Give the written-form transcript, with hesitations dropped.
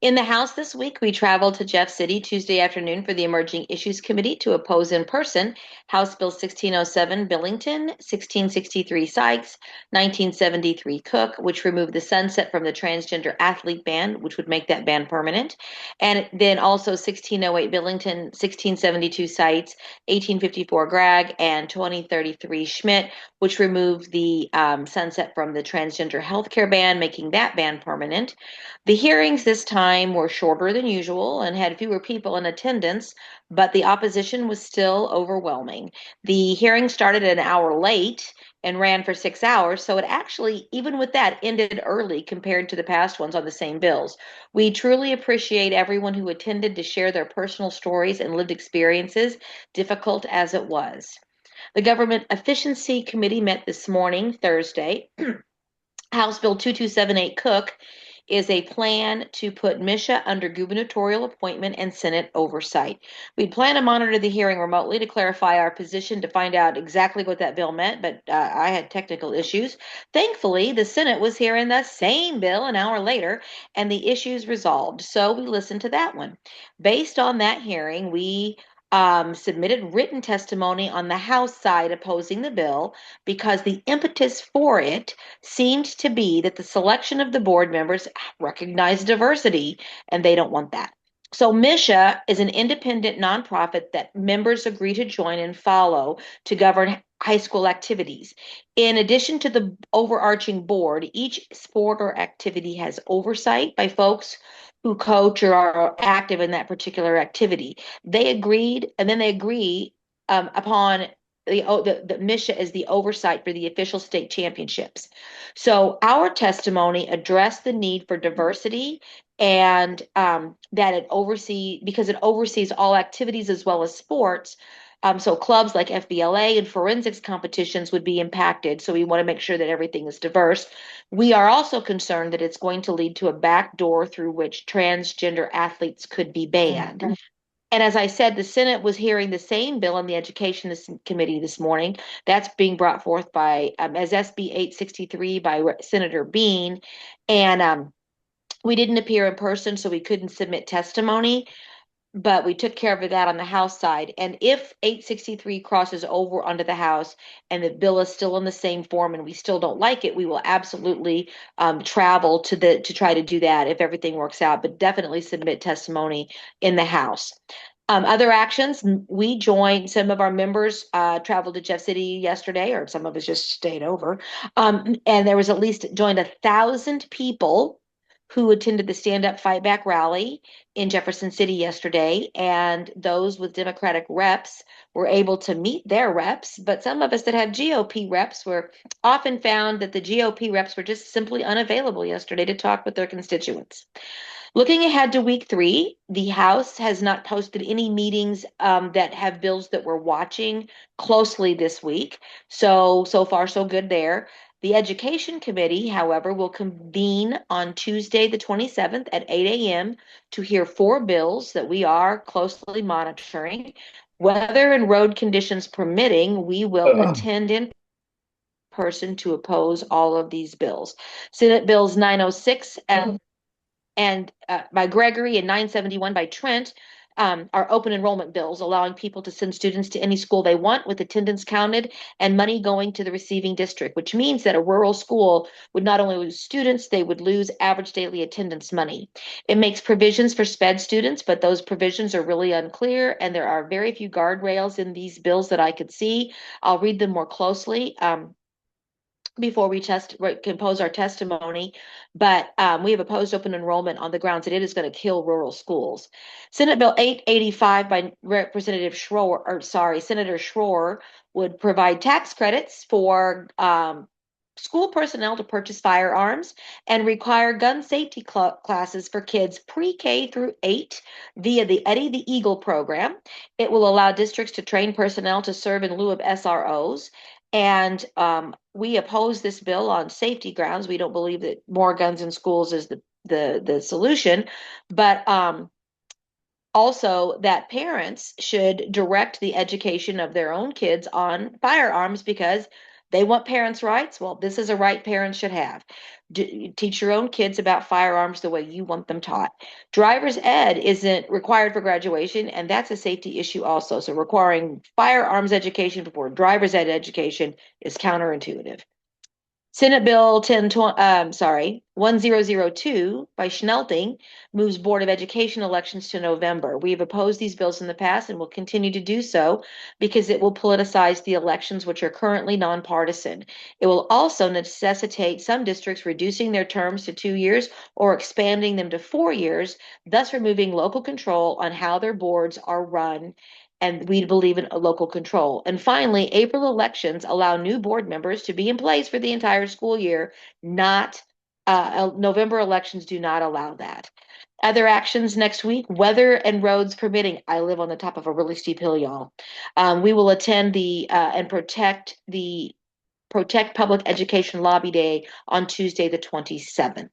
In the House this week, we traveled to Jeff City Tuesday afternoon for the Emerging Issues Committee to oppose in person House Bill 1607 Billington, 1663 Sykes, 1973 Cook, which removed the sunset from the transgender athlete ban, which would make that ban permanent, and then also 1608 Billington, 1672 Sykes, 1854 Gregg, and 2033 Schmidt, which removed the sunset from the transgender healthcare ban, making that ban permanent. The hearings this time were shorter than usual and had fewer people in attendance, but the opposition was still overwhelming. The hearing started an hour late and ran for 6 hours, so it actually, even with that, ended early compared to the past ones on the same bills. We truly appreciate everyone who attended to share their personal stories and lived experiences, difficult as it was. The Government Efficiency Committee met this morning, Thursday. House Bill 2278 Cook is a plan to put Misha under gubernatorial appointment and Senate oversight. We plan to monitor the hearing remotely to clarify our position to find out exactly what that bill meant, but I had technical issues. Thankfully, the Senate was hearing the same bill an hour later and the issues resolved, so we listened to that one. Based on that hearing, we submitted written testimony on the House side opposing the bill because the impetus for it seemed to be that the selection of the board members recognize diversity, and they don't want that. So Misha is an independent nonprofit that members agree to join and follow to govern high school activities. In addition to the overarching board, each sport or activity has oversight by folks who coach or are active in that particular activity. They agreed, and then they agree upon the Misha is the oversight for the official state championships. So our testimony addressed the need for diversity and that because it oversees all activities as well as sports. So clubs like FBLA and forensics competitions would be impacted. So we want to make sure that everything is diverse. We are also concerned that it's going to lead to a back door through which transgender athletes could be banned. And as I said, the Senate was hearing the same bill in the Education Committee this morning. That's being brought forth by as SB 863 by Senator Bean. And we didn't appear in person, so we couldn't submit testimony, but we took care of that on the House side. And if 863 crosses over onto the House and the bill is still in the same form and we still don't like it, we will absolutely travel to try to do that if everything works out, but definitely submit testimony in the House. Other actions, we joined, some of our members traveled to Jeff City yesterday, or some of us just stayed over. And there was at least joined 1,000 people who attended the Stand Up Fight Back rally in Jefferson City yesterday. And those with Democratic reps were able to meet their reps. But some of us that have GOP reps were often found that the GOP reps were just simply unavailable yesterday to talk with their constituents. Looking ahead to week 3, the House has not posted any meetings that have bills that we're watching closely this week. So far, so good there. The Education Committee, however, will convene on Tuesday, the 27th at 8 a.m. to hear 4 bills that we are closely monitoring. Weather and road conditions permitting, we will attend in person to oppose all of these bills. Senate Bills 906 and by Gregory and 971 by Trent are open enrollment bills, allowing people to send students to any school they want with attendance counted and money going to the receiving district, which means that a rural school would not only lose students, they would lose average daily attendance money. It makes provisions for SPED students, but those provisions are really unclear, and there are very few guardrails in these bills that I could see. I'll read them more closely before we compose our testimony, but we have opposed open enrollment on the grounds that it is going to kill rural schools. Senate Bill 885 by Senator Schroer would provide tax credits for school personnel to purchase firearms and require gun safety classes for kids pre-K through 8 via the Eddie the Eagle program. It will allow districts to train personnel to serve in lieu of SROs. And we oppose this bill on safety grounds. We don't believe that more guns in schools is the solution, but also that parents should direct the education of their own kids on firearms because They want parents' rights. Well, this is a right parents should have. Teach your own kids about firearms the way you want them taught. Driver's ed isn't required for graduation, and that's a safety issue also. So requiring firearms education before driver's ed education is counterintuitive. Senate Bill 1002 by Schnelting moves Board of Education elections to November. We have opposed these bills in the past and will continue to do so because it will politicize the elections, which are currently nonpartisan. It will also necessitate some districts reducing their terms to 2 years or expanding them to 4 years, thus removing local control on how their boards are run, and we believe in local control. And finally, April elections allow new board members to be in place for the entire school year. Not November elections do not allow that. Other actions next week, weather and roads permitting. I live on the top of a really steep hill, y'all. We will attend the and protect the Protect Public Education Lobby Day on Tuesday, the 27th.